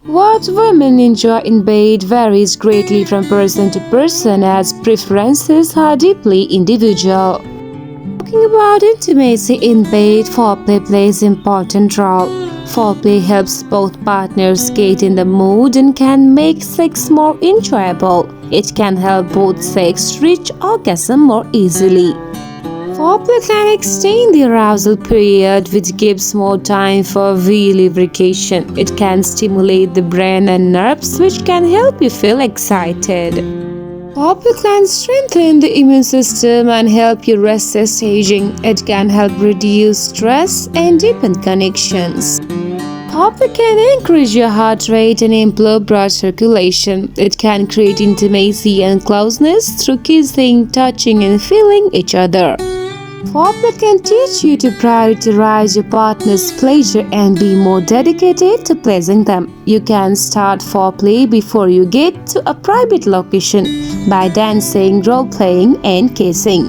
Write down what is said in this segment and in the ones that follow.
What women enjoy in bed varies greatly from person to person as preferences are deeply individual. Talking about intimacy in bed, foreplay plays an important role. Foreplay helps both partners get in the mood and can make sex more enjoyable. It can help both sex reach orgasm more easily. Foreplay can extend the arousal period, which gives more time for lubrication. It can stimulate the brain and nerves, which can help you feel excited. Foreplay can strengthen the immune system and help you resist aging. It can help reduce stress and deepen connections. Foreplay can increase your heart rate and improve blood circulation. It can create intimacy and closeness through kissing, touching, and feeling each other. Foreplay can teach you to prioritize your partner's pleasure and be more dedicated to pleasing them. You can start foreplay before you get to a private location by dancing, role-playing, and kissing.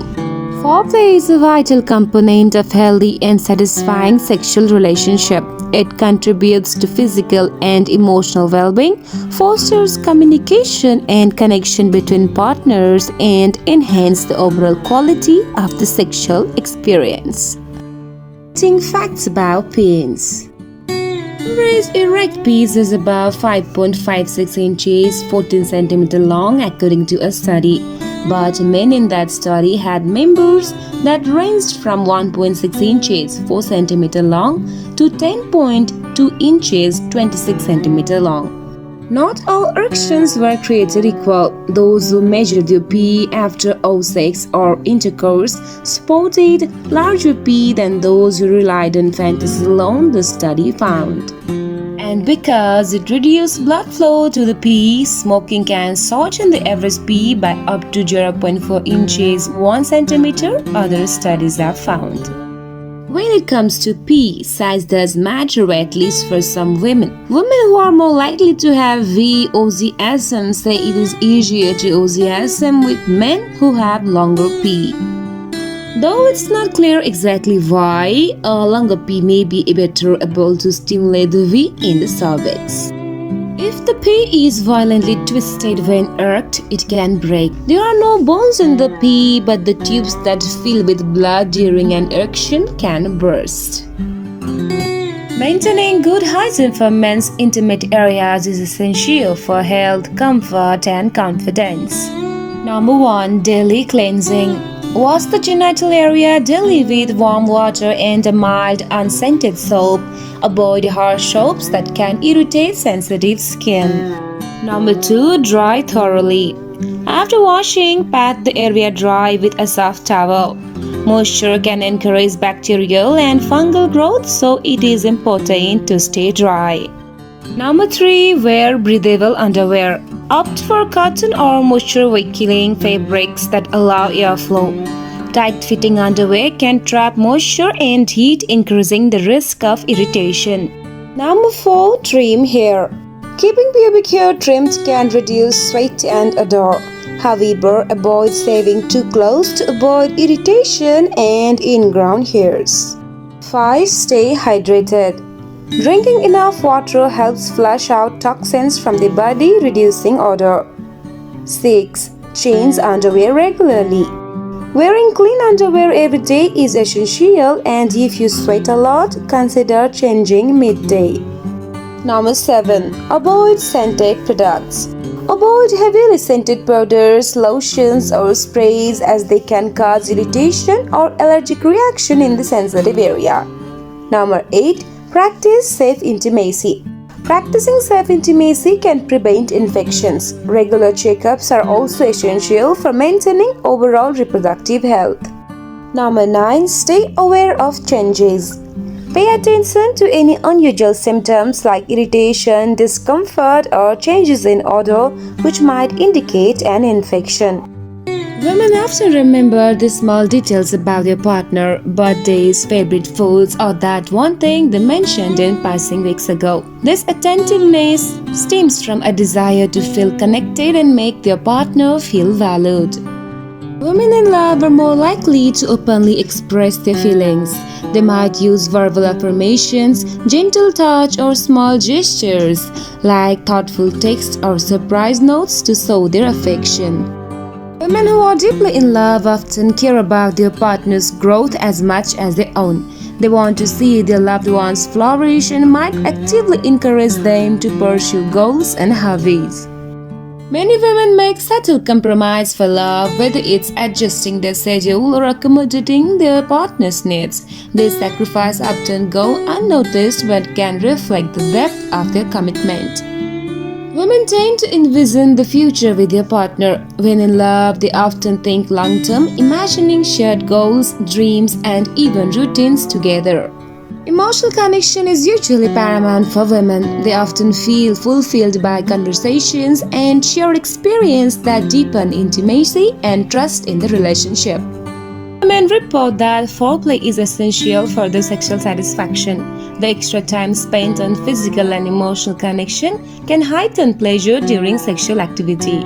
Foreplay is a vital component of healthy and satisfying sexual relationship. It contributes to physical and emotional well-being, fosters communication and connection between partners, and enhances the overall quality of the sexual experience. Facts about penis. Average erect penis is about 5.56 inches, 14 cm long according to a study. But men in that study had members that ranged from 1.6 inches, 4 cm long to 10.2 inches, 26 cm long. Not all erections were created equal. Those who measured their pee after sex or intercourse sported larger pee than those who relied on fantasy alone, the study found. And because it reduced blood flow to the pee, smoking can shorten the average pee by up to 0.4 inches, 1 centimeter, other studies have found. When it comes to pee, size does matter, at least for some women. Women who are more likely to have VOCSM say it is easier to OCSM with men who have longer pee. Though it's not clear exactly why, a longer pee may be better able to stimulate the V in the cervix. If the pee is violently twisted when erect, it can break. There are no bones in the pee, but the tubes that fill with blood during an erection can burst. Maintaining good hygiene for men's intimate areas is essential for health, comfort, and confidence. Number 1. Daily cleansing. Wash the genital area daily with warm water and a mild, unscented soap. Avoid harsh soaps that can irritate sensitive skin. Number 2. Dry thoroughly. After washing, pat the area dry with a soft towel. Moisture can encourage bacterial and fungal growth, so it is important to stay dry. Number 3. Wear breathable underwear. Opt for cotton or moisture-wicking fabrics that allow airflow. Tight-fitting underwear can trap moisture and heat, increasing the risk of irritation. Number 4. Trim hair. Keeping pubic hair trimmed can reduce sweat and odor. However, avoid shaving too close to avoid irritation and ingrown hairs. 5. Stay hydrated. Drinking enough water helps flush out toxins from the body, reducing odor. 6. Change underwear regularly. Wearing clean underwear every day is essential, and if you sweat a lot, consider changing midday. Number 7. Avoid scented products. Avoid heavily scented powders, lotions, or sprays as they can cause irritation or allergic reaction in the sensitive area. Number 8. Practice safe intimacy. Practicing safe intimacy can prevent infections. Regular checkups are also essential for maintaining overall reproductive health. Number 9. Stay aware of changes. Pay attention to any unusual symptoms like irritation, discomfort, or changes in odor which might indicate an infection. Women often remember the small details about their partner, birthdays, favorite foods, or that one thing they mentioned in passing weeks ago. This attentiveness stems from a desire to feel connected and make their partner feel valued. Women in love are more likely to openly express their feelings. They might use verbal affirmations, gentle touch, or small gestures like thoughtful text or surprise notes to show their affection. Women who are deeply in love often care about their partner's growth as much as their own. They want to see their loved ones flourish and might actively encourage them to pursue goals and hobbies. Many women make subtle compromise for love, whether it's adjusting their schedule or accommodating their partner's needs. This sacrifice often go unnoticed but can reflect the depth of their commitment. Women tend to envision the future with their partner. When in love, they often think long-term, imagining shared goals, dreams, and even routines together. Emotional connection is usually paramount for women. They often feel fulfilled by conversations and share experiences that deepen intimacy and trust in the relationship. Women report that foreplay is essential for their sexual satisfaction. The extra time spent on physical and emotional connection can heighten pleasure during sexual activity.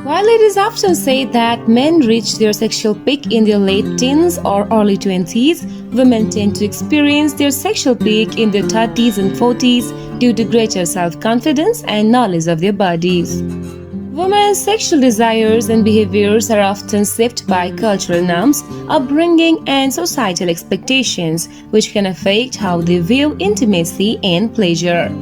While it is often said that men reach their sexual peak in their late teens or early 20s, women tend to experience their sexual peak in their 30s and 40s due to greater self-confidence and knowledge of their bodies. Women's sexual desires and behaviors are often shaped by cultural norms, upbringing, and societal expectations, which can affect how they view intimacy and pleasure.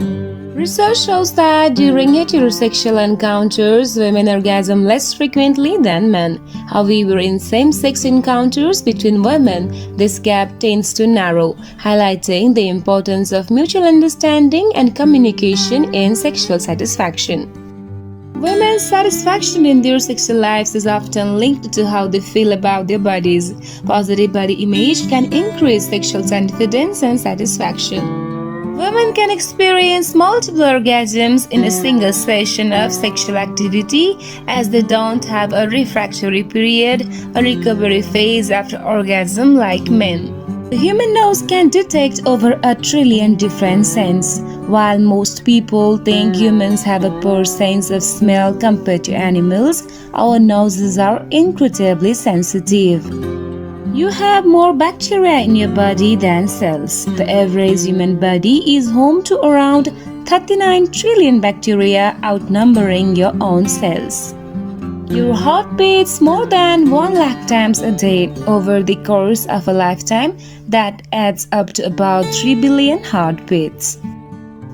Research shows that during heterosexual encounters, women orgasm less frequently than men. However, in same-sex encounters between women, this gap tends to narrow, highlighting the importance of mutual understanding and communication in sexual satisfaction. Women's satisfaction in their sexual lives is often linked to how they feel about their bodies. Positive body image can increase sexual confidence and satisfaction. Women can experience multiple orgasms in a single session of sexual activity as they don't have a refractory period, a recovery phase after orgasm like men. The human nose can detect over 1 trillion different scents. While most people think humans have a poor sense of smell compared to animals, our noses are incredibly sensitive. You have more bacteria in your body than cells. The average human body is home to around 39 trillion bacteria, outnumbering your own cells. Your heart beats more than 1 lakh times a day. Over the course of a lifetime, that adds up to about 3 billion heartbeats.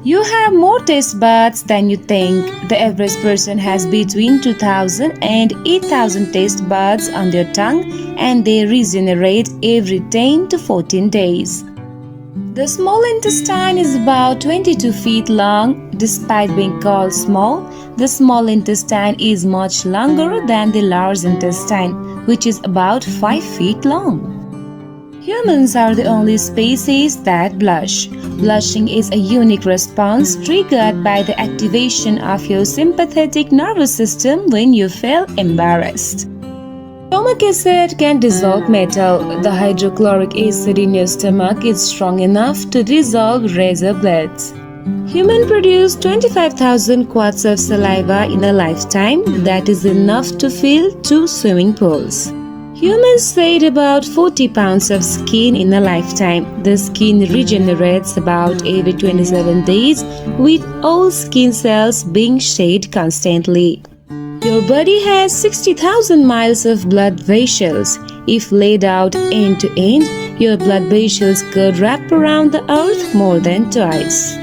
You have more taste buds than you think. The average person has between 2,000 and 8,000 taste buds on their tongue, and they regenerate every 10 to 14 days. The small intestine is about 22 feet long. Despite being called small, the small intestine is much longer than the large intestine, which is about 5 feet long. Humans are the only species that blush. Blushing is a unique response triggered by the activation of your sympathetic nervous system when you feel embarrassed. Stomach acid can dissolve metal. The hydrochloric acid in your stomach is strong enough to dissolve razor blades. Humans produce 25,000 quarts of saliva in a lifetime. That is enough to fill 2 swimming pools. Humans shed about 40 pounds of skin in a lifetime. The skin regenerates about every 27 days, with all skin cells being shed constantly. Your body has 60,000 miles of blood vessels. If laid out end to end, your blood vessels could wrap around the earth more than twice.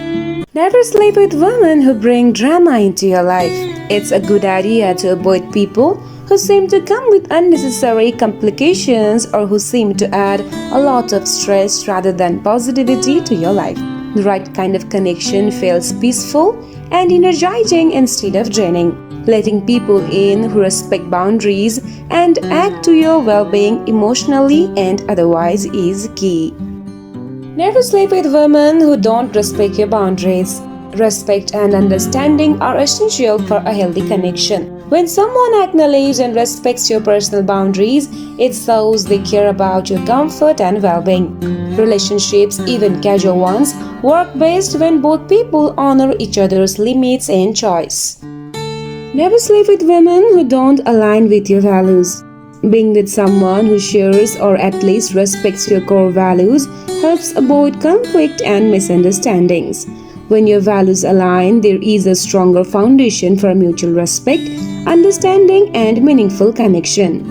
Never sleep with women who bring drama into your life. It's a good idea to avoid people who seem to come with unnecessary complications or who seem to add a lot of stress rather than positivity to your life. The right kind of connection feels peaceful and energizing instead of draining. Letting people in who respect boundaries and add to your well-being emotionally and otherwise is key. Never sleep with women who don't respect your boundaries. Respect and understanding are essential for a healthy connection. When someone acknowledges and respects your personal boundaries, it shows they care about your comfort and well-being. Relationships, even casual ones, work best when both people honor each other's limits and choice. Never sleep with women who don't align with your values. Being with someone who shares or at least respects your core values helps avoid conflict and misunderstandings. When your values align, there is a stronger foundation for mutual respect, understanding, and meaningful connection.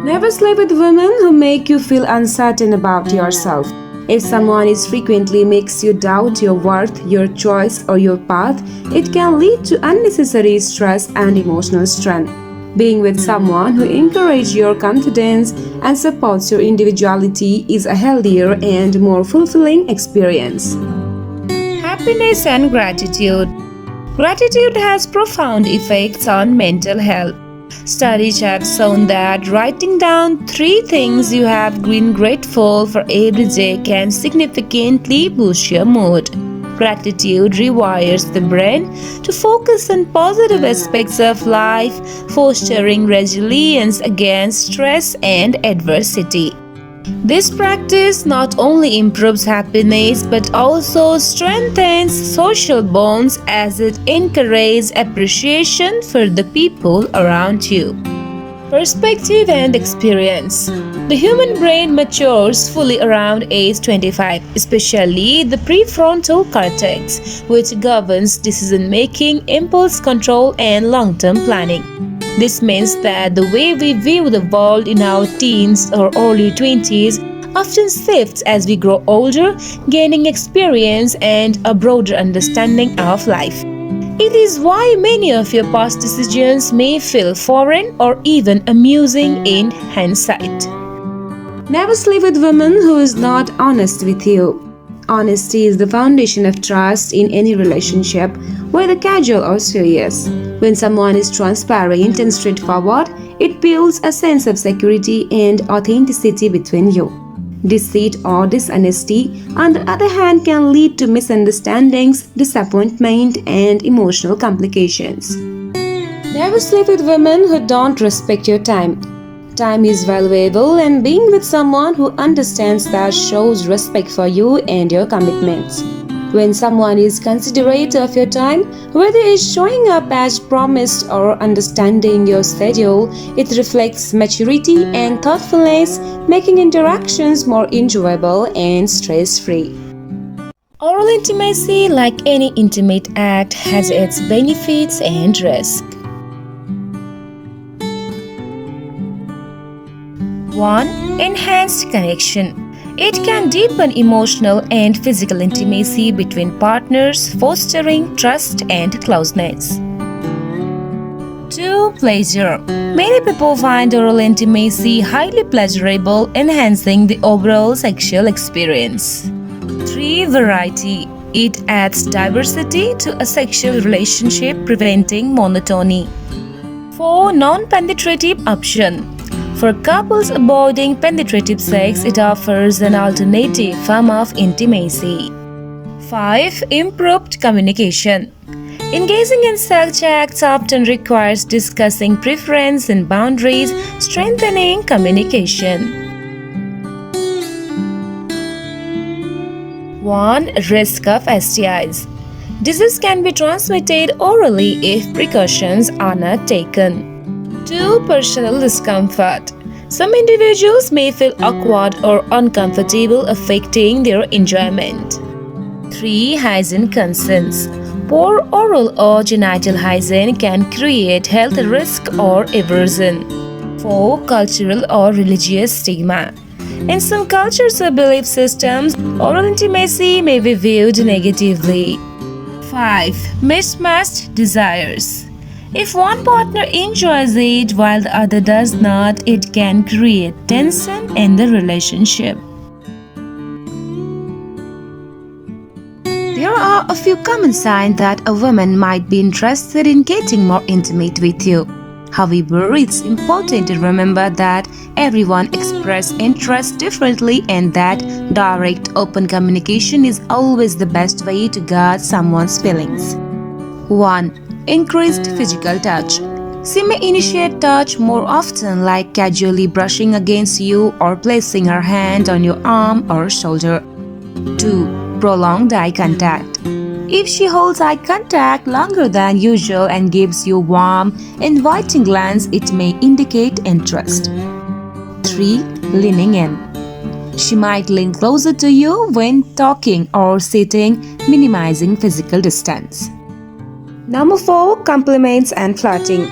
Never sleep with women who make you feel uncertain about yourself. If someone is frequently makes you doubt your worth, your choice, or your path, it can lead to unnecessary stress and emotional strain. Being with someone who encourages your confidence and supports your individuality is a healthier and more fulfilling experience. Happiness and gratitude. Gratitude has profound effects on mental health. Studies have shown that writing down 3 things you have been grateful for every day can significantly boost your mood. Gratitude rewires the brain to focus on positive aspects of life, fostering resilience against stress and adversity. This practice not only improves happiness but also strengthens social bonds as it encourages appreciation for the people around you. Perspective and experience. The human brain matures fully around age 25, especially the prefrontal cortex, which governs decision making, impulse control, and long term planning. This means that the way we view the world in our teens or early 20s often shifts as we grow older, gaining experience and a broader understanding of life. It is why many of your past decisions may feel foreign or even amusing in hindsight. Never sleep with a woman who is not honest with you. Honesty is the foundation of trust in any relationship, whether casual or serious. When someone is transparent and straightforward, it builds a sense of security and authenticity between you. Deceit or dishonesty, on the other hand, can lead to misunderstandings, disappointment, and emotional complications. Never sleep with women who don't respect your time. Time is valuable, and being with someone who understands that shows respect for you and your commitments. When someone is considerate of your time, whether it's showing up as promised or understanding your schedule, it reflects maturity and thoughtfulness, making interactions more enjoyable and stress-free. Oral intimacy, like any intimate act, has its benefits and risks. 1. Enhanced connection. It can deepen emotional and physical intimacy between partners, fostering trust and closeness. 2. Pleasure. Many people find oral intimacy highly pleasurable, enhancing the overall sexual experience. 3. Variety. It adds diversity to a sexual relationship, preventing monotony. 4. Non-penetrative option. For couples avoiding penetrative sex, it offers an alternative form of intimacy. 5. Improved communication. Engaging in such acts often requires discussing preference and boundaries, strengthening communication. 1. Risk of STIs. Disease can be transmitted orally if precautions are not taken. 2. Personal discomfort. Some individuals may feel awkward or uncomfortable, affecting their enjoyment. 3. Hygiene concerns. Poor oral or genital hygiene can create health risk or aversion. 4. Cultural or religious stigma. In some cultures or belief systems, oral intimacy may be viewed negatively. 5. Mismatched desires. If one partner enjoys it while the other does not, it can create tension in the relationship. There are a few common signs that a woman might be interested in getting more intimate with you. However, it's important to remember that everyone expresses interest differently and that direct, open communication is always the best way to guard someone's feelings. 1. Increased physical touch. She may initiate touch more often, like casually brushing against you or placing her hand on your arm or shoulder. 2. Prolonged eye contact. If she holds eye contact longer than usual and gives you warm, inviting glance, it may indicate interest. 3. Leaning in. She might lean closer to you when talking or sitting, minimizing physical distance. Number 4. Compliments and flirting.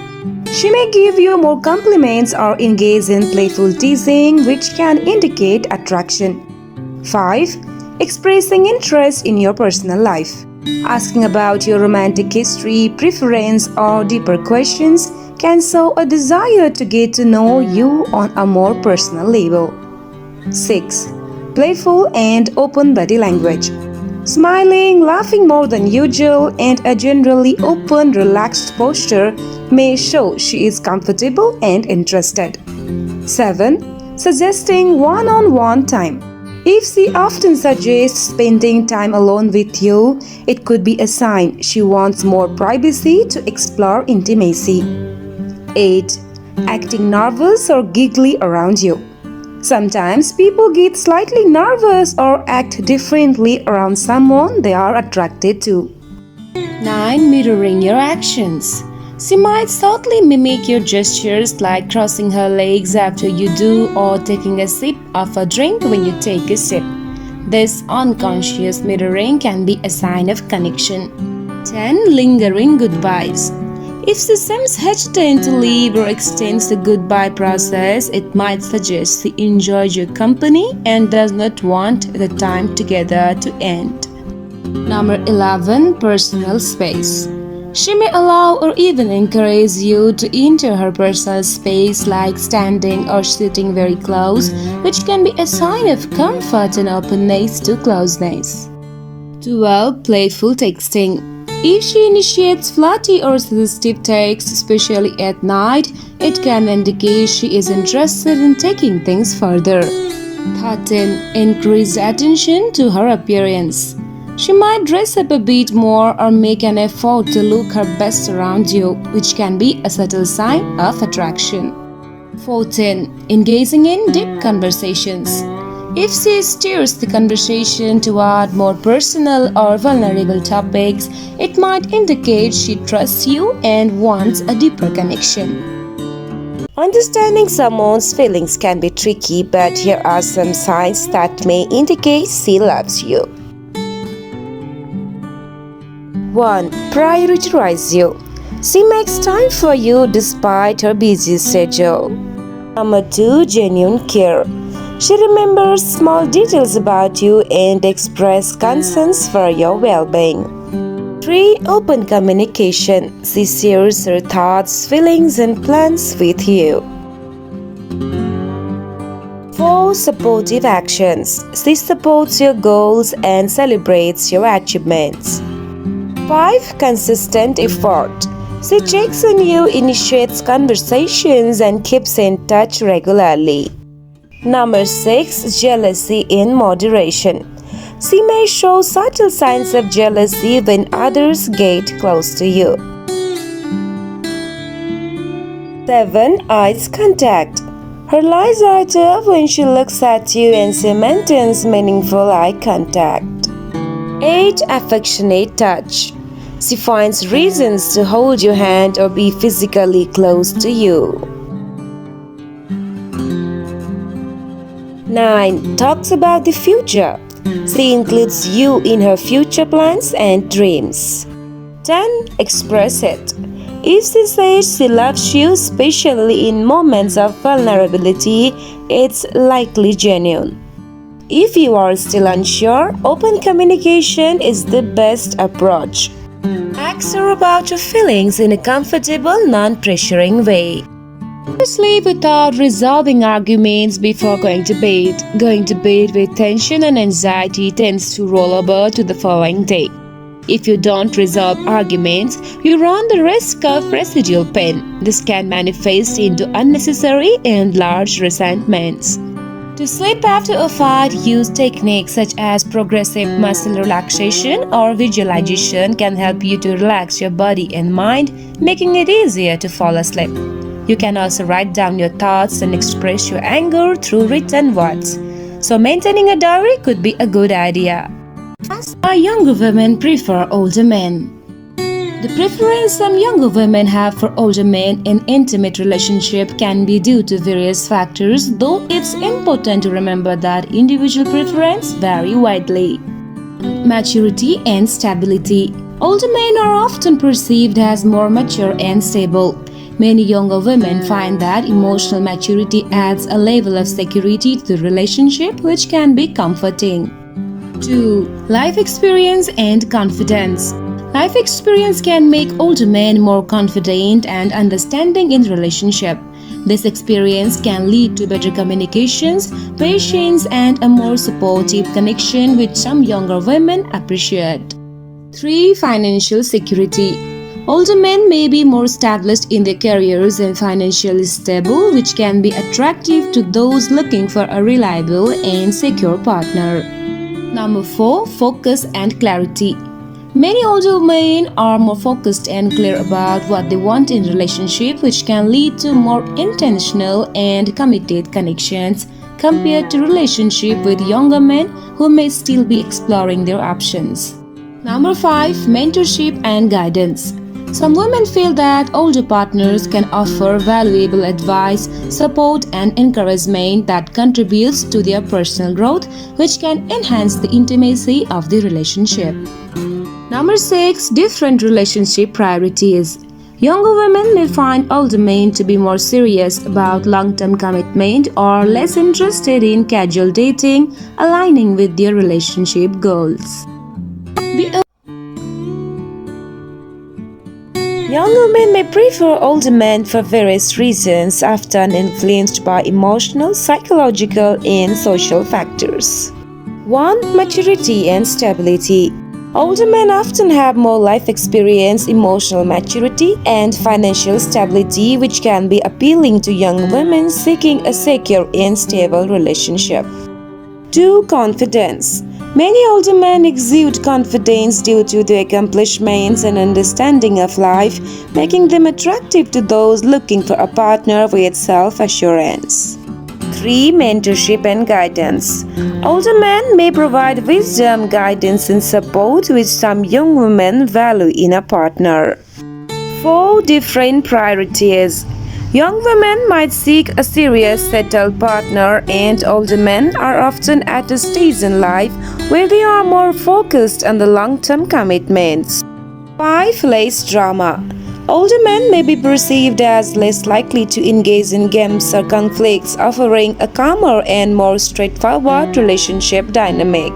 She may give you more compliments or engage in playful teasing, which can indicate attraction. 5. Expressing interest in your personal life. Asking about your romantic history, preference, or deeper questions can show a desire to get to know you on a more personal level. 6. Playful and open body language. Smiling, laughing more than usual, and a generally open, relaxed posture may show she is comfortable and interested. 7. Suggesting one-on-one time. If she often suggests spending time alone with you, it could be a sign she wants more privacy to explore intimacy. 8. Acting nervous or giggly around you. Sometimes people get slightly nervous or act differently around someone they are attracted to. 9. Mirroring your actions. She might subtly mimic your gestures, like crossing her legs after you do or taking a sip of a drink when you take a sip. This unconscious mirroring can be a sign of connection. 10. Lingering goodbyes. If she seems hesitant to leave or extends the goodbye process, it might suggest she enjoys your company and does not want the time together to end. Number 11. Personal space. She may allow or even encourage you to enter her personal space, like standing or sitting very close, which can be a sign of comfort and openness to closeness. 12. Playful texting. If she initiates flirty or suggestive texts, especially at night, it can indicate she is interested in taking things further. 13. Increased attention to her appearance. She might dress up a bit more or make an effort to look her best around you, which can be a subtle sign of attraction. 14. Engaging in deep conversations. If she steers the conversation toward more personal or vulnerable topics, it might indicate she trusts you and wants a deeper connection. Understanding someone's feelings can be tricky, but here are some signs that may indicate she loves you. 1. Prioritize you. She makes time for you despite her busy schedule. Number 2. Genuine care. She remembers small details about you and expresses concerns for your well-being. 3. Open communication. She shares her thoughts, feelings, and plans with you. 4. Supportive actions. She supports your goals and celebrates your achievements. 5. Consistent effort. She checks on you, initiates conversations, and keeps in touch regularly. Number 6. Jealousy in moderation. She may show subtle signs of jealousy when others get close to you. 7. Eyes contact. Her eyes light up when she looks at you and she maintains meaningful eye contact. 8. Affectionate touch. She finds reasons to hold your hand or be physically close to you. 9. Talks about the future. She includes you in her future plans and dreams. 10. Express it. If she says she loves you, especially in moments of vulnerability, it's likely genuine. If you are still unsure, open communication is the best approach. Ask her about your feelings in a comfortable, non-pressuring way. Sleep without resolving arguments before going to bed. Going to bed with tension and anxiety tends to roll over to the following day. If you don't resolve arguments, you run the risk of residual pain. This can manifest into unnecessary and large resentments. To sleep after a fight, use techniques such as progressive muscle relaxation or visualization can help you to relax your body and mind, making it easier to fall asleep. You can also write down your thoughts and express your anger through written words. So maintaining a diary could be a good idea. Why younger women prefer older men. The preference some younger women have for older men in intimate relationship can be due to various factors, though it's important to remember that individual preferences vary widely. Maturity and stability. Older men are often perceived as more mature and stable. Many younger women find that emotional maturity adds a level of security to the relationship which can be comforting. 2. Life experience and confidence. Life experience can make older men more confident and understanding in relationship. This experience can lead to better communications, patience, and a more supportive connection which some younger women appreciate. 3. Financial security. Older men may be more established in their careers and financially stable, which can be attractive to those looking for a reliable and secure partner. Number 4. Focus and clarity. Many older men are more focused and clear about what they want in relationship, which can lead to more intentional and committed connections compared to relationship with younger men who may still be exploring their options. Number 5. Mentorship and guidance. Some women feel that older partners can offer valuable advice, support, and encouragement that contributes to their personal growth, which can enhance the intimacy of the relationship. Number 6. Different relationship priorities. Younger women may find older men to be more serious about long-term commitment or less interested in casual dating, aligning with their relationship goals. Younger men may prefer older men for various reasons, often influenced by emotional, psychological, and social factors. 1. Maturity and stability. Older men often have more life experience, emotional maturity, and financial stability, which can be appealing to young women seeking a secure and stable relationship. 2. Confidence. Many older men exude confidence due to their accomplishments and understanding of life, making them attractive to those looking for a partner with self-assurance. 3. Mentorship and guidance. Older men may provide wisdom, guidance, and support which some young women value in a partner. 4. Different priorities. Young women might seek a serious, settled partner, and older men are often at a stage in life where they are more focused on the long-term commitments. 5. Less drama. Older men may be perceived as less likely to engage in games or conflicts, offering a calmer and more straightforward relationship dynamic.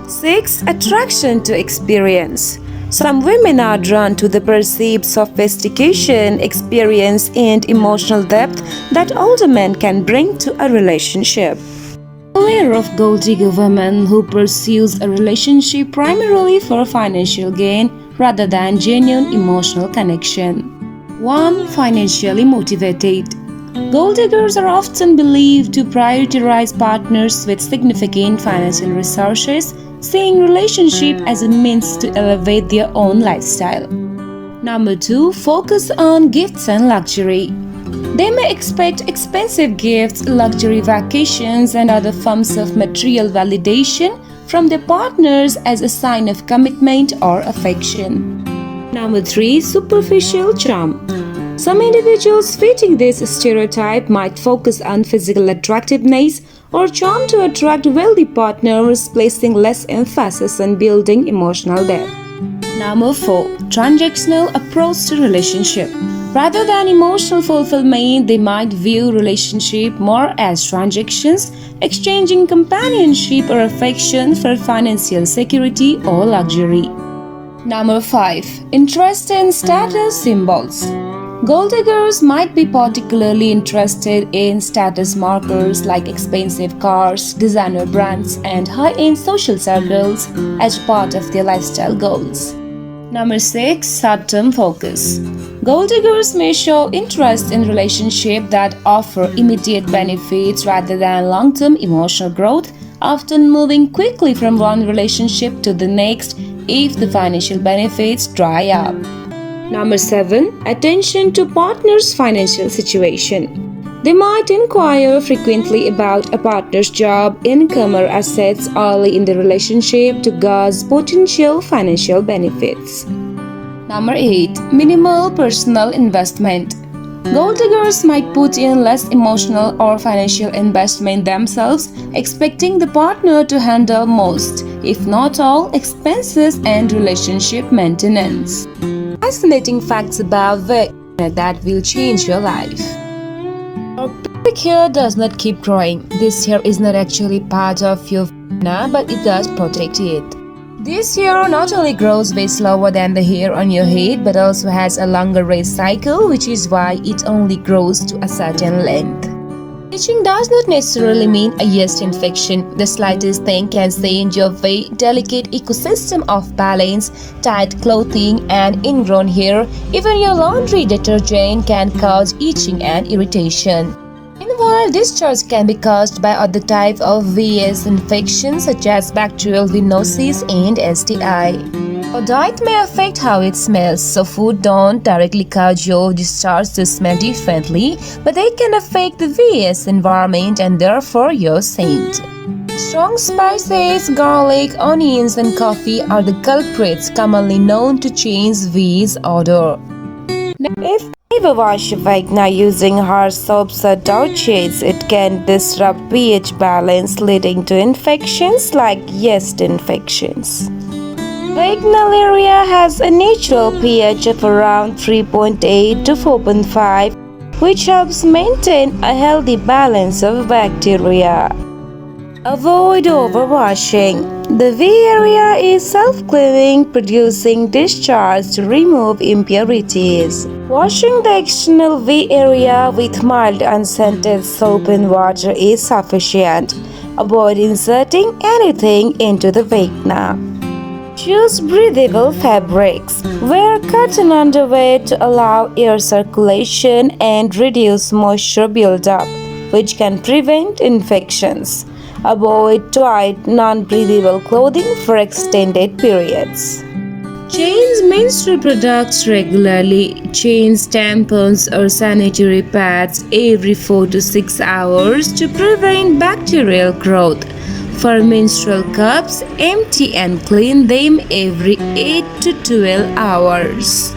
6. Attraction to experience. Some women are drawn to the perceived sophistication, experience, and emotional depth that older men can bring to a relationship. Aware of gold digger women who pursues a relationship primarily for financial gain rather than genuine emotional connection. 1. Financially motivated. Gold diggers are often believed to prioritize partners with significant financial resources, seeing relationship as a means to elevate their own lifestyle. Number 2. Focus on gifts and luxury. They may expect expensive gifts, luxury vacations, and other forms of material validation from their partners as a sign of commitment or affection. Number 3. Superficial charm. Some individuals fitting this stereotype might focus on physical attractiveness or charm to attract wealthy partners, placing less emphasis on building emotional depth. Number 4. Transactional approach to relationship. Rather than emotional fulfillment, they might view relationship more as transactions, exchanging companionship or affection for financial security or luxury. Number 5. Interest in status symbols. Gold diggers might be particularly interested in status markers like expensive cars, designer brands, and high-end social circles as part of their lifestyle goals. Number 6. Short-term focus. Gold diggers may show interest in relationships that offer immediate benefits rather than long-term emotional growth, often moving quickly from one relationship to the next if the financial benefits dry up. Number 7. Attention to partner's financial situation. They might inquire frequently about a partner's job, income, or assets early in the relationship to gauge potential financial benefits. Number 8. Minimal personal investment. Gold diggers might put in less emotional or financial investment themselves, expecting the partner to handle most, if not all, expenses and relationship maintenance. Fascinating facts about that will change your life. Our pubic hair does not keep growing. This hair is not actually part of your vagina, but it does protect it. This hair not only grows way slower than the hair on your head, but also has a longer rest cycle, which is why it only grows to a certain length. Itching does not necessarily mean a yeast infection. The slightest thing can change your very delicate ecosystem of balance, tight clothing, and ingrown hair. Even your laundry detergent can cause itching and irritation. Meanwhile, discharge can be caused by other types of VS infections such as bacterial venosis and STI. Your diet may affect how it smells, so food don't directly cause your discharge to smell differently, but they can affect the VS environment and therefore your scent. Strong spices, garlic, onions, and coffee are the culprits commonly known to change VS odor. If you wash your vagina using harsh soaps or douches, it can disrupt pH balance, leading to infections like yeast infections. Vaginal area has a natural pH of around 3.8 to 4.5, which helps maintain a healthy balance of bacteria. Avoid overwashing. The V area is self-cleaning, producing discharge to remove impurities. Washing the external V area with mild unscented soap and water is sufficient. Avoid inserting anything into the vagina. Choose breathable fabrics. Wear cotton underwear to allow air circulation and reduce moisture buildup, which can prevent infections. Avoid tight, non-breathable clothing for extended periods. Change menstrual products regularly. Change tampons or sanitary pads every 4 to 6 hours to prevent bacterial growth. For menstrual cups, empty and clean them every 8 to 12 hours.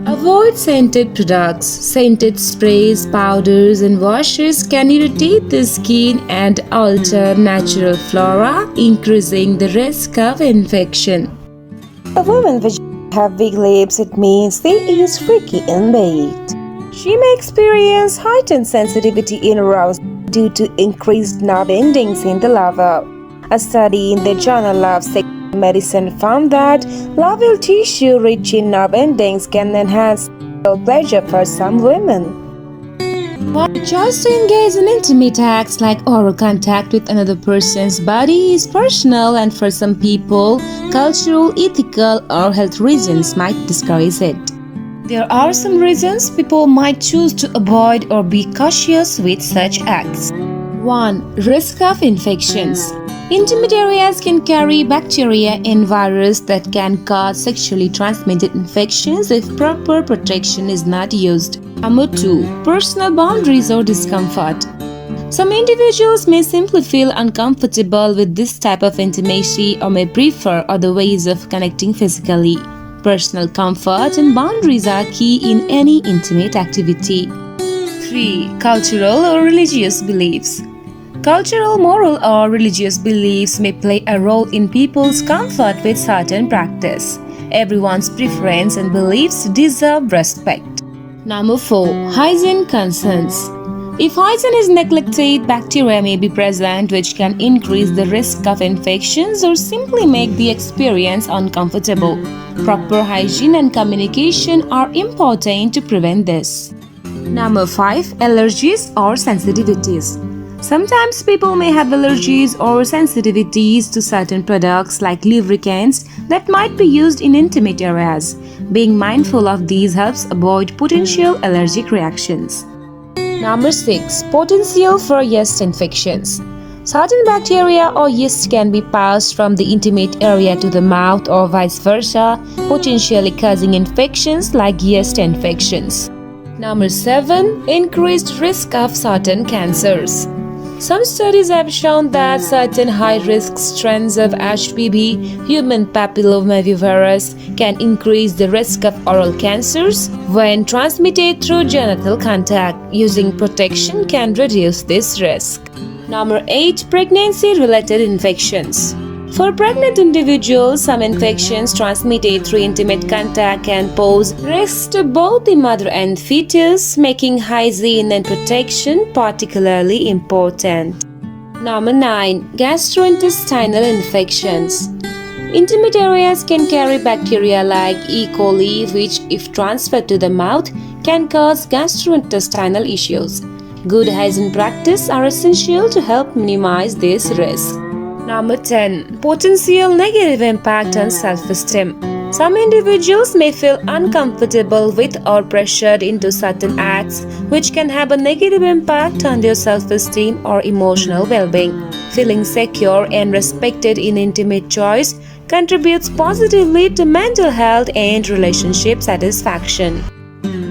Avoid scented products. Scented sprays, powders, and washes can irritate the skin and alter natural flora, increasing the risk of infection. A woman which have big lips, it means they is freaky in bed. She may experience heightened sensitivity in arousal due to increased nerve endings in the larva. A study in the Journal of Sexual Medicine found that larval tissue rich in nerve endings can enhance sexual pleasure for some women. But just to engage in intimate acts like oral contact with another person's body is personal, and for some people, cultural, ethical, or health reasons might discourage it. There are some reasons people might choose to avoid or be cautious with such acts. 1. Risk of infections. Intimate areas can carry bacteria and virus that can cause sexually transmitted infections if proper protection is not used. Number 2. Personal boundaries or discomfort. Some individuals may simply feel uncomfortable with this type of intimacy or may prefer other ways of connecting physically. Personal comfort and boundaries are key in any intimate activity. 3. Cultural or religious beliefs. Cultural, moral, or religious beliefs may play a role in people's comfort with certain practice. Everyone's preference and beliefs deserve respect. Number 4. Hygiene concerns. If hygiene is neglected, bacteria may be present which can increase the risk of infections or simply make the experience uncomfortable. Proper hygiene and communication are important to prevent this. Number 5. Allergies or sensitivities. Sometimes people may have allergies or sensitivities to certain products like lubricants that might be used in intimate areas. Being mindful of these helps avoid potential allergic reactions. Number 6. Potential for yeast infections. Certain bacteria or yeast can be passed from the intimate area to the mouth or vice versa, potentially causing infections like yeast infections. Number 7. Increased risk of certain cancers. Some studies have shown that certain high-risk strains of HPV, human papillomavirus, can increase the risk of oral cancers when transmitted through genital contact. Using protection can reduce this risk. Number 8. Pregnancy-related infections. For pregnant individuals, some infections transmitted through intimate contact can pose risks to both the mother and fetus, making hygiene and protection particularly important. Number 9. Gastrointestinal infections. Intimate areas can carry bacteria like E. coli, which, if transferred to the mouth, can cause gastrointestinal issues. Good hygiene practices are essential to help minimize this risk. Number 10. Potential negative impact on self-esteem. Some individuals may feel uncomfortable with or pressured into certain acts, which can have a negative impact on their self-esteem or emotional well-being. Feeling secure and respected in intimate choice contributes positively to mental health and relationship satisfaction.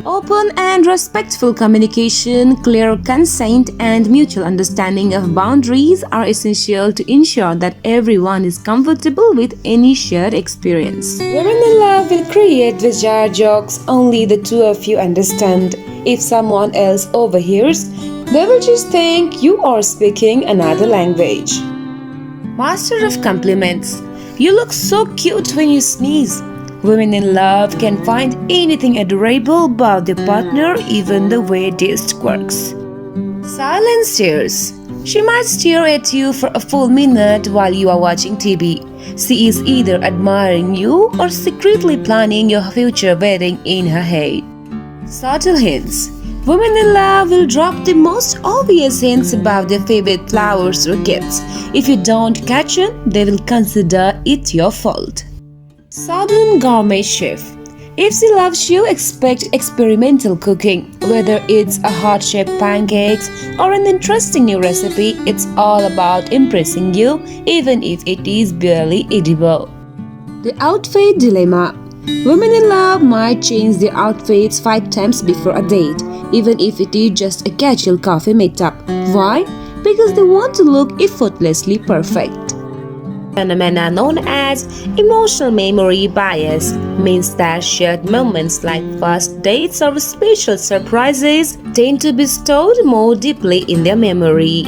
Open and respectful communication, clear consent, and mutual understanding of boundaries are essential to ensure that everyone is comfortable with any shared experience. Women in love will create bizarre jokes only the two of you understand. If someone else overhears, they will just think you are speaking another language. Master of compliments. You look so cute when you sneeze. Women in love can find anything adorable about their partner, even the way they squirks. Silent stares. She might stare at you for a full minute while you are watching TV. She is either admiring you or secretly planning your future wedding in her head. Subtle hints. Women in love will drop the most obvious hints about their favorite flowers or gifts. If you don't catch it, they will consider it your fault. Southern gourmet chef. If she loves you, expect experimental cooking. Whether it's a heart-shaped pancakes or an interesting new recipe, it's all about impressing you, even if it is barely edible. The outfit dilemma. Women in love might change their outfits 5 times before a date, even if it is just a casual coffee meetup. Why? Because they want to look effortlessly perfect. Phenomena known as emotional memory bias means that shared moments like first dates or special surprises tend to be stored more deeply in their memory.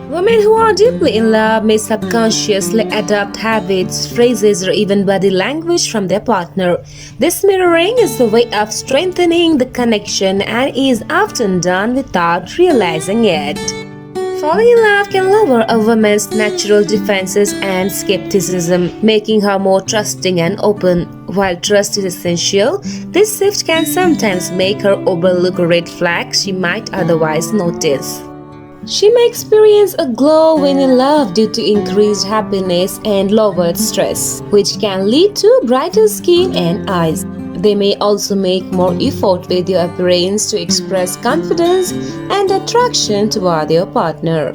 Women who are deeply in love may subconsciously adopt habits, phrases, or even body language from their partner. This mirroring is a way of strengthening the connection and is often done without realizing it. Falling in love can lower a woman's natural defenses and skepticism, making her more trusting and open. While trust is essential, this shift can sometimes make her overlook red flags she might otherwise notice. She may experience a glow when in love due to increased happiness and lowered stress, which can lead to brighter skin and eyes. They may also make more effort with their appearance to express confidence and attraction toward their partner.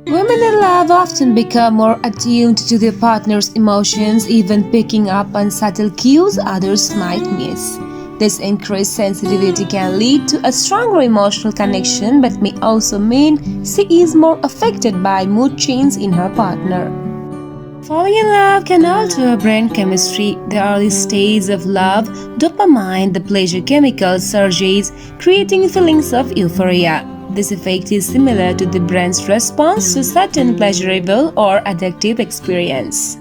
Women in love often become more attuned to their partner's emotions, even picking up on subtle cues others might miss. This increased sensitivity can lead to a stronger emotional connection but may also mean she is more affected by mood changes in her partner. Falling in love can alter brain chemistry. The early stage of love, dopamine, the pleasure chemical, surges, creating feelings of euphoria. This effect is similar to the brain's response to certain pleasurable or addictive experience.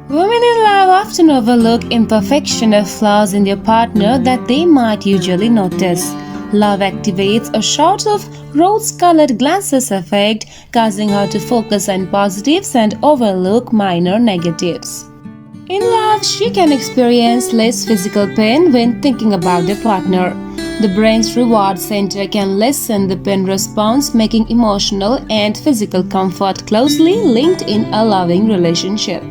Women in love often overlook imperfection or flaws in their partner that they might usually notice. Love activates a sort of rose-colored glasses effect, causing her to focus on positives and overlook minor negatives. In love, she can experience less physical pain when thinking about their partner. The brain's reward center can lessen the pain response, making emotional and physical comfort closely linked in a loving relationship.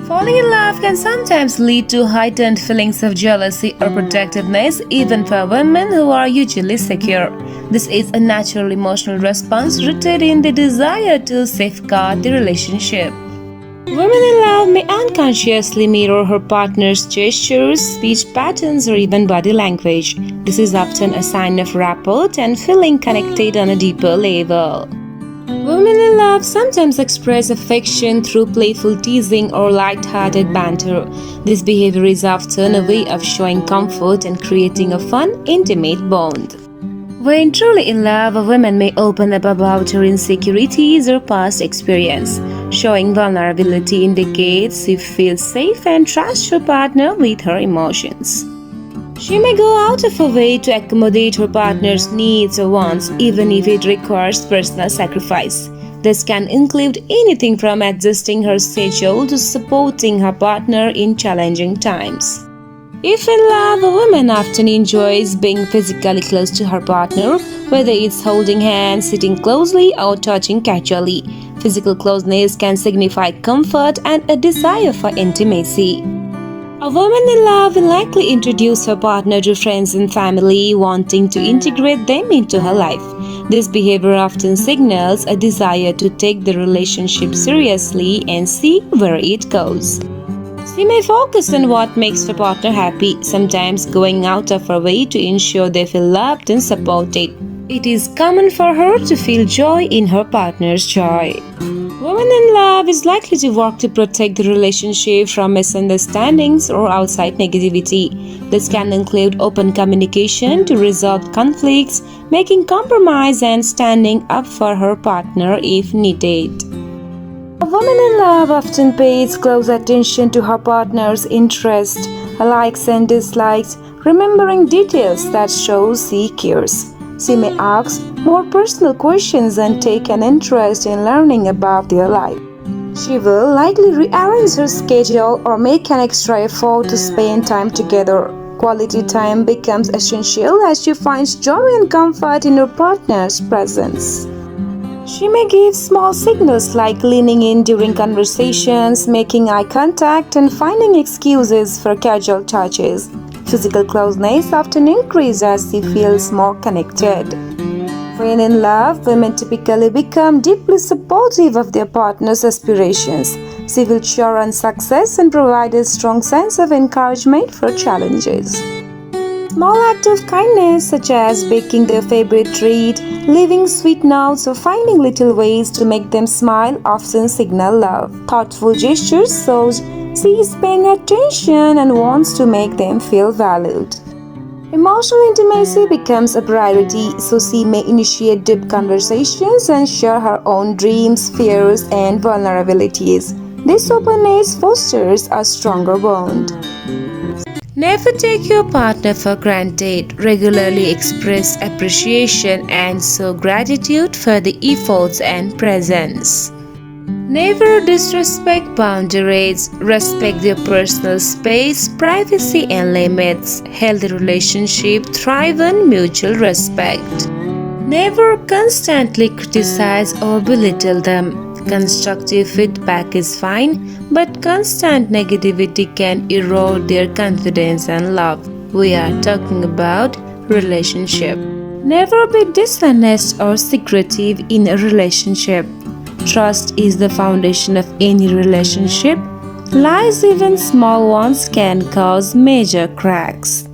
Falling in love can sometimes lead to heightened feelings of jealousy or protectiveness, even for women who are usually secure. This is a natural emotional response rooted in the desire to safeguard the relationship. Women in love may unconsciously mirror her partner's gestures, speech patterns, or even body language. This is often a sign of rapport and feeling connected on a deeper level. Women in love sometimes express affection through playful teasing or light-hearted banter. This behavior is often a way of showing comfort and creating a fun, intimate bond. When truly in love, a woman may open up about her insecurities or past experience. Showing vulnerability indicates she feels safe and trusts her partner with her emotions. She may go out of her way to accommodate her partner's needs or wants, even if it requires personal sacrifice. This can include anything from adjusting her schedule to supporting her partner in challenging times. If in love, a woman often enjoys being physically close to her partner, whether it's holding hands, sitting closely, or touching casually. Physical closeness can signify comfort and a desire for intimacy. A woman in love will likely introduce her partner to friends and family, wanting to integrate them into her life. This behavior often signals a desire to take the relationship seriously and see where it goes. She may focus on what makes her partner happy, sometimes going out of her way to ensure they feel loved and supported. It is common for her to feel joy in her partner's joy. Woman in love is likely to work to protect the relationship from misunderstandings or outside negativity. This can include open communication to resolve conflicts, making compromise and standing up for her partner if needed. A woman in love often pays close attention to her partner's interests, likes and dislikes, remembering details that show she cares. She may ask more personal questions and take an interest in learning about their life. She will likely rearrange her schedule or make an extra effort to spend time together. Quality time becomes essential as she finds joy and comfort in her partner's presence. She may give small signals like leaning in during conversations, making eye contact, and finding excuses for casual touches. Physical closeness often increases as she feels more connected. When in love, women typically become deeply supportive of their partner's aspirations. She will cheer on success and provide a strong sense of encouragement for challenges. Small acts of kindness such as baking their favorite treat, leaving sweet notes, or finding little ways to make them smile often signal love. Thoughtful gestures show she is paying attention and wants to make them feel valued. Emotional intimacy becomes a priority, so she may initiate deep conversations and share her own dreams, fears, and vulnerabilities. This openness fosters a stronger bond. Never take your partner for granted. Regularly express appreciation and show gratitude for the efforts and presence. Never disrespect boundaries. Respect their personal space, privacy, and limits. Healthy relationships thrive on mutual respect. Never constantly criticize or belittle them. Constructive feedback is fine, but constant negativity can erode their confidence and love. We are talking about relationship. Never be dishonest or secretive in a relationship. Trust is the foundation of any relationship. Lies, even small ones, can cause major cracks.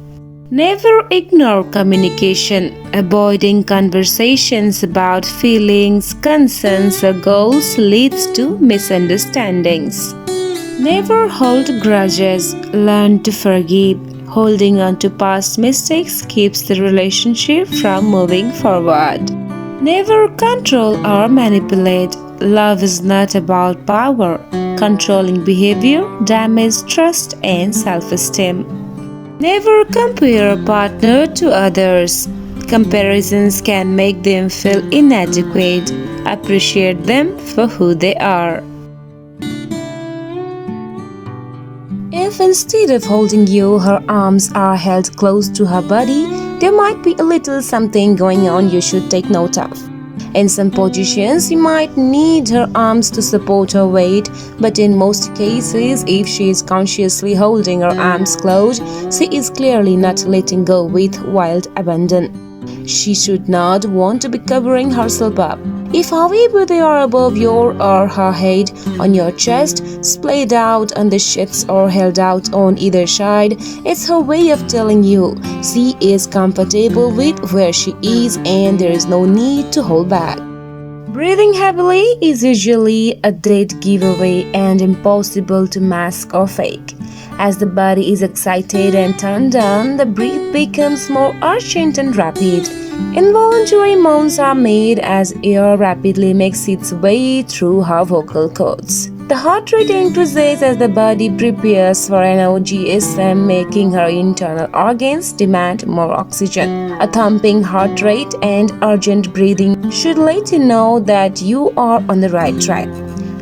Never ignore communication. Avoiding conversations about feelings, concerns, or goals leads to misunderstandings. Never hold grudges. Learn to forgive. Holding on to past mistakes keeps the relationship from moving forward. Never control or manipulate. Love is not about power. Controlling behavior damages trust and self-esteem. Never compare a partner to others. Comparisons can make them feel inadequate. Appreciate them for who they are. If instead of holding you, her arms are held close to her body, there might be a little something going on you should take note of. In some positions, you might need her arms to support her weight, but in most cases, if she is consciously holding her arms closed, she is clearly not letting go with wild abandon. She should not want to be covering herself up. If, however, they are above your or her head, on your chest, splayed out on the shits, or held out on either side, it's her way of telling you she is comfortable with where she is and there is no need to hold back. Breathing heavily is usually a dead giveaway and impossible to mask or fake. As the body is excited and turned on, the breath becomes more urgent and rapid. Involuntary moans are made as air rapidly makes its way through her vocal cords. The heart rate increases as the body prepares for an orgasm, making her internal organs demand more oxygen. A thumping heart rate and urgent breathing should let you know that you are on the right track.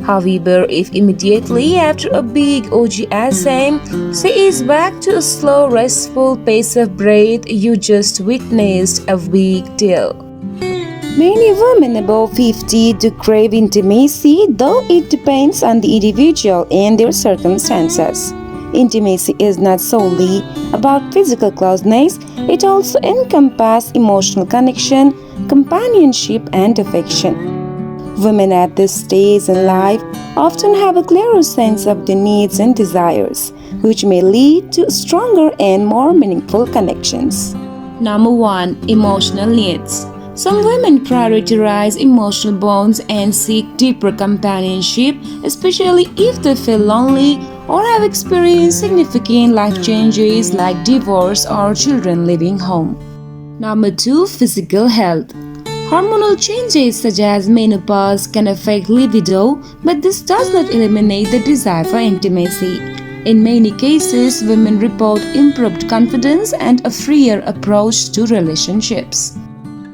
However, if immediately after a big orgasm, she is back to a slow, restful pace of breath, you just witnessed a big deal. Many women above 50 do crave intimacy, though it depends on the individual and their circumstances. Intimacy is not solely about physical closeness, it also encompasses emotional connection, companionship, and affection. Women at this stage in life often have a clearer sense of their needs and desires, which may lead to stronger and more meaningful connections. Number 1. Emotional needs. Some women prioritize emotional bonds and seek deeper companionship, especially if they feel lonely or have experienced significant life changes like divorce or children leaving home. Number 2. Physical health. Hormonal changes such as menopause can affect libido, but this does not eliminate the desire for intimacy. In many cases, women report improved confidence and a freer approach to relationships.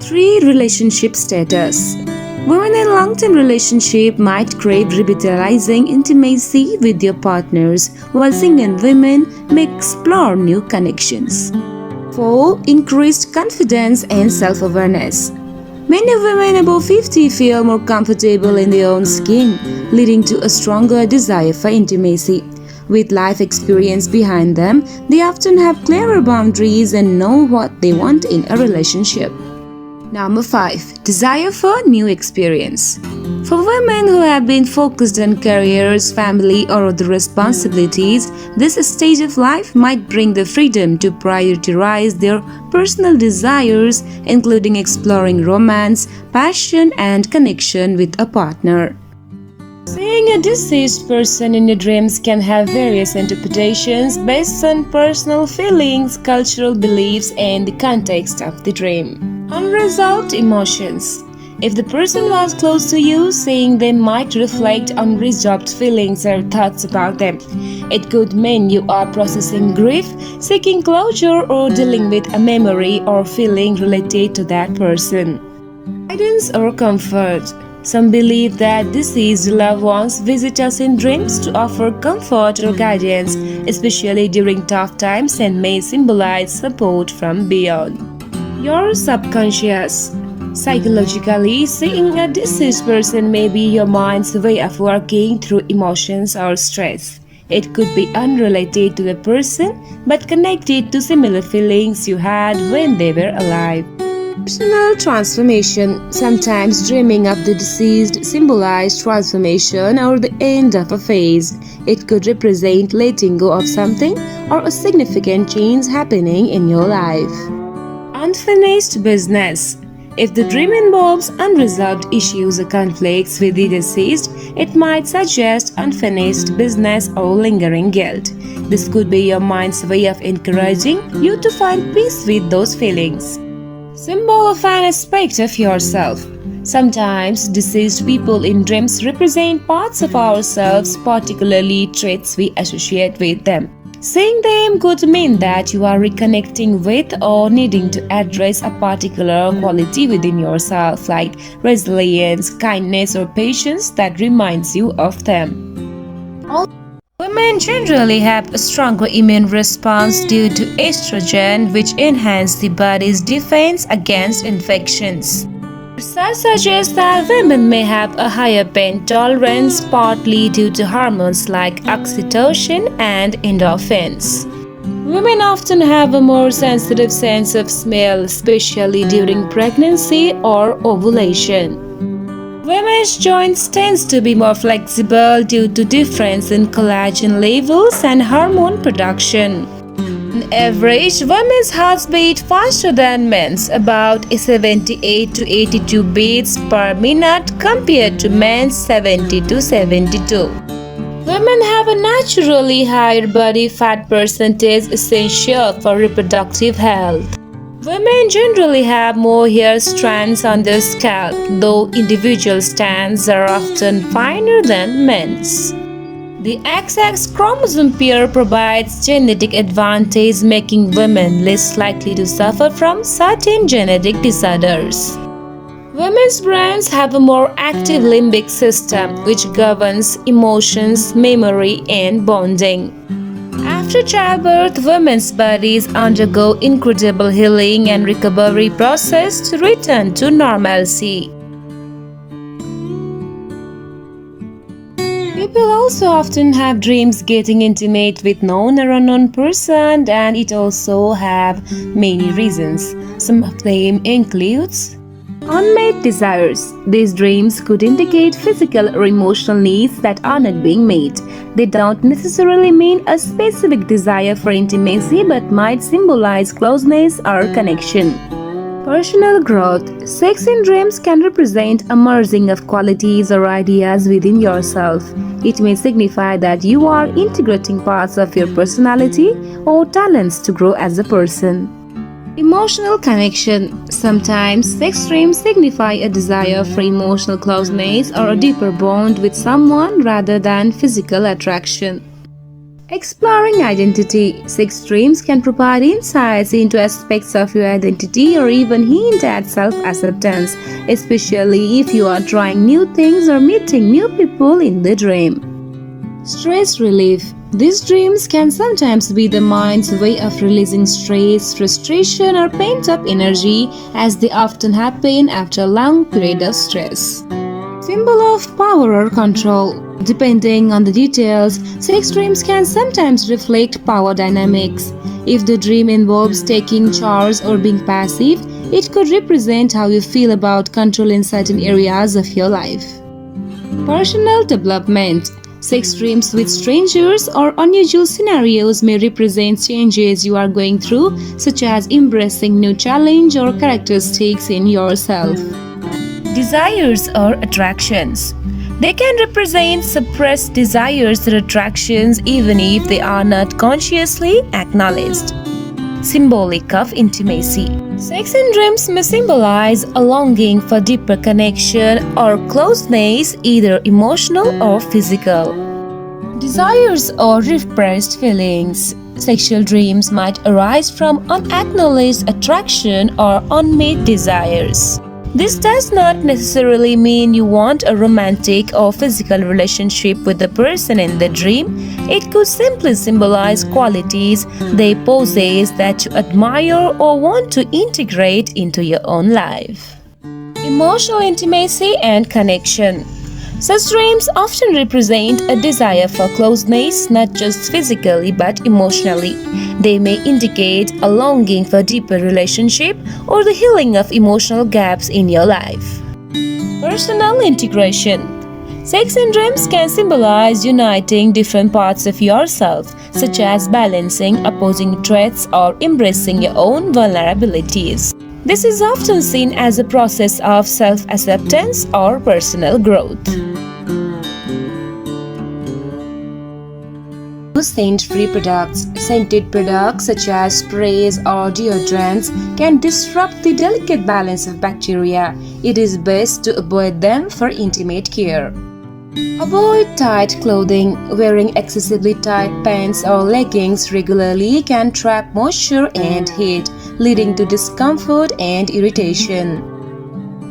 3. Relationship status. Women in long-term relationship might crave revitalizing intimacy with their partners, while single women may explore new connections. 4. Increased confidence and self-awareness. Many women above 50 feel more comfortable in their own skin, leading to a stronger desire for intimacy. With life experience behind them, they often have clearer boundaries and know what they want in a relationship. Number 5. Desire for new experience. For women who have been focused on careers, family, or other responsibilities, this stage of life might bring the freedom to prioritize their personal desires, including exploring romance, passion, and connection with a partner. Seeing a deceased person in your dreams can have various interpretations based on personal feelings, cultural beliefs, and the context of the dream. Unresolved emotions. If the person was close to you, seeing them might reflect unresolved feelings or thoughts about them. It could mean you are processing grief, seeking closure, or dealing with a memory or feeling related to that person. Guidance or comfort. Some believe that deceased loved ones visit us in dreams to offer comfort or guidance, especially during tough times, and may symbolize support from beyond. Your subconscious. Psychologically, seeing a deceased person may be your mind's way of working through emotions or stress. It could be unrelated to the person, but connected to similar feelings you had when they were alive. Personal transformation. Sometimes dreaming of the deceased symbolizes transformation or the end of a phase. It could represent letting go of something or a significant change happening in your life. Unfinished business. If the dream involves unresolved issues or conflicts with the deceased, it might suggest unfinished business or lingering guilt. This could be your mind's way of encouraging you to find peace with those feelings. Symbol of an aspect of yourself. Sometimes deceased people in dreams represent parts of ourselves, particularly traits we associate with them. Seeing them could mean that you are reconnecting with or needing to address a particular quality within yourself, like resilience, kindness, or patience that reminds you of them. Women generally have a stronger immune response due to estrogen, which enhances the body's defense against infections. Research suggests that women may have a higher pain tolerance, partly due to hormones like oxytocin and endorphins. Women often have a more sensitive sense of smell, especially during pregnancy or ovulation. Women's joints tends to be more flexible due to difference in collagen levels and hormone production. On average, women's hearts beat faster than men's, about 78 to 82 beats per minute compared to men's 70 to 72. Women have a naturally higher body fat percentage essential for reproductive health. Women generally have more hair strands on their scalp, though individual strands are often finer than men's. The XX chromosome pair provides genetic advantage, making women less likely to suffer from certain genetic disorders. Women's brains have a more active limbic system, which governs emotions, memory, and bonding. After childbirth, women's bodies undergo incredible healing and recovery process to return to normalcy. People also often have dreams getting intimate with known or unknown person, and it also have many reasons. Some of them includes unmet desires. These dreams could indicate physical or emotional needs that are not being met. They don't necessarily mean a specific desire for intimacy but might symbolize closeness or connection. Personal growth. Sex in dreams can represent a merging of qualities or ideas within yourself. It may signify that you are integrating parts of your personality or talents to grow as a person. Emotional connection. Sometimes sex dreams signify a desire for emotional closeness or a deeper bond with someone rather than physical attraction. Exploring identity. Sex dreams can provide insights into aspects of your identity or even hint at self-acceptance, especially if you are trying new things or meeting new people in the dream. Stress relief. These dreams can sometimes be the mind's way of releasing stress, frustration, or pent-up energy, as they often happen after a long period of stress. Symbol of power or control. Depending on the details, sex dreams can sometimes reflect power dynamics. If the dream involves taking charge or being passive, it could represent how you feel about control in certain areas of your life. Personal development. Sex dreams with strangers or unusual scenarios may represent changes you are going through, such as embracing new challenge or characteristics in yourself. Desires or attractions. They can represent suppressed desires or attractions even if they are not consciously acknowledged. Symbolic of intimacy. Sex in dreams may symbolize a longing for deeper connection or closeness, either emotional or physical. Desires or repressed feelings. Sexual dreams might arise from unacknowledged attraction or unmet desires. This does not necessarily mean you want a romantic or physical relationship with the person in the dream. It could simply symbolize qualities they possess that you admire or want to integrate into your own life. Emotional intimacy and connection. Such dreams often represent a desire for closeness, not just physically but emotionally. They may indicate a longing for deeper relationship or the healing of emotional gaps in your life. Personal integration. Sex in dreams can symbolize uniting different parts of yourself, such as balancing opposing traits or embracing your own vulnerabilities. This is often seen as a process of self-acceptance or personal growth. Scent-free products. Scented products such as sprays or deodorants can disrupt the delicate balance of bacteria. It is best to avoid them for intimate care. Avoid tight clothing. Wearing excessively tight pants or leggings regularly can trap moisture and heat, leading to discomfort and irritation.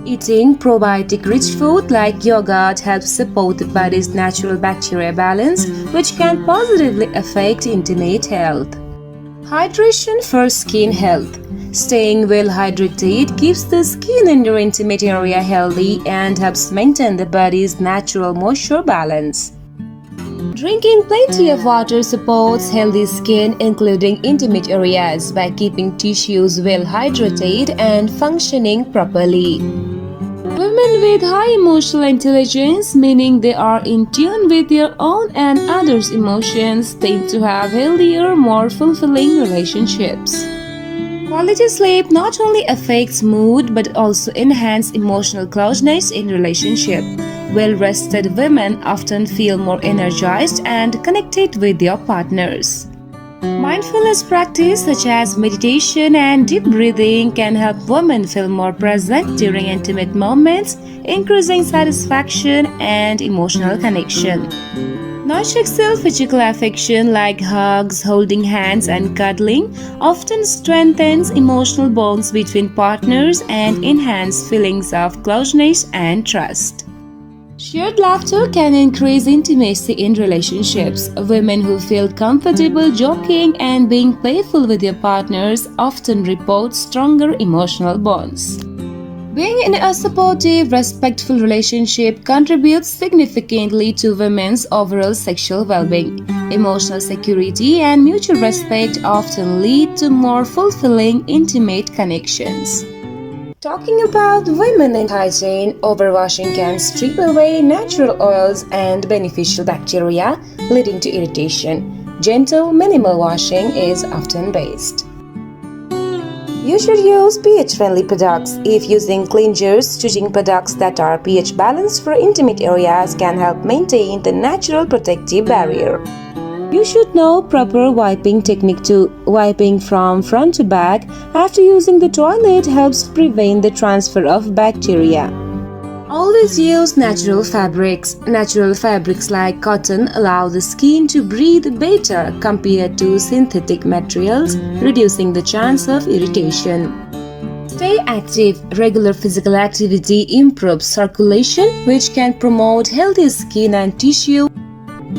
Eating probiotic-rich food like yogurt helps support the body's natural bacteria balance, which can positively affect intimate health. Hydration for skin health. Staying well hydrated keeps the skin in your intimate area healthy and helps maintain the body's natural moisture balance. Drinking plenty of water supports healthy skin, including intimate areas, by keeping tissues well hydrated and functioning properly. Women with high emotional intelligence, meaning they are in tune with their own and others' emotions, tend to have healthier, more fulfilling relationships. Quality sleep not only affects mood but also enhances emotional closeness in relationship. Well-rested women often feel more energized and connected with their partners. Mindfulness practice such as meditation and deep breathing can help women feel more present during intimate moments, increasing satisfaction and emotional connection. Non-sexual physical affection like hugs, holding hands, and cuddling often strengthens emotional bonds between partners and enhance feelings of closeness and trust. Shared laughter can increase intimacy in relationships. Women who feel comfortable joking and being playful with their partners often report stronger emotional bonds. Being in a supportive, respectful relationship contributes significantly to women's overall sexual well-being. Emotional security and mutual respect often lead to more fulfilling, intimate connections. Talking about women and hygiene, overwashing can strip away natural oils and beneficial bacteria, leading to irritation. Gentle, minimal washing is often best. You should use pH-friendly products. If using cleansers, choosing products that are pH balanced for intimate areas can help maintain the natural protective barrier. You should know proper wiping technique too. Wiping from front to back after using the toilet helps prevent the transfer of bacteria. Always use natural fabrics. Natural fabrics like cotton allow the skin to breathe better compared to synthetic materials, reducing the chance of irritation. Stay active. Regular physical activity improves circulation, which can promote healthy skin and tissue.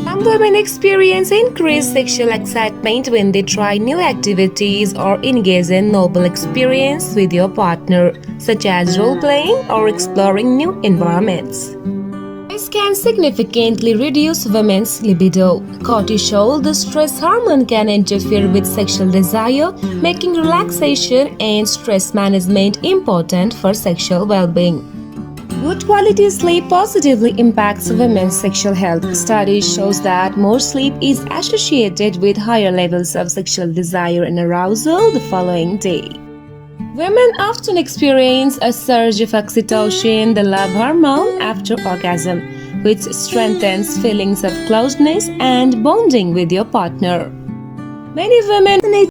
Some women experience increased sexual excitement when they try new activities or engage in novel experience with your partner, such as role-playing or exploring new environments. This can significantly reduce women's libido. Cortisol, the stress hormone, can interfere with sexual desire, making relaxation and stress management important for sexual well-being. Good quality sleep positively impacts women's sexual health. Studies shows that more sleep is associated with higher levels of sexual desire and arousal the following day. Women often experience a surge of oxytocin, the love hormone, after orgasm, which strengthens feelings of closeness and bonding with your partner. Many women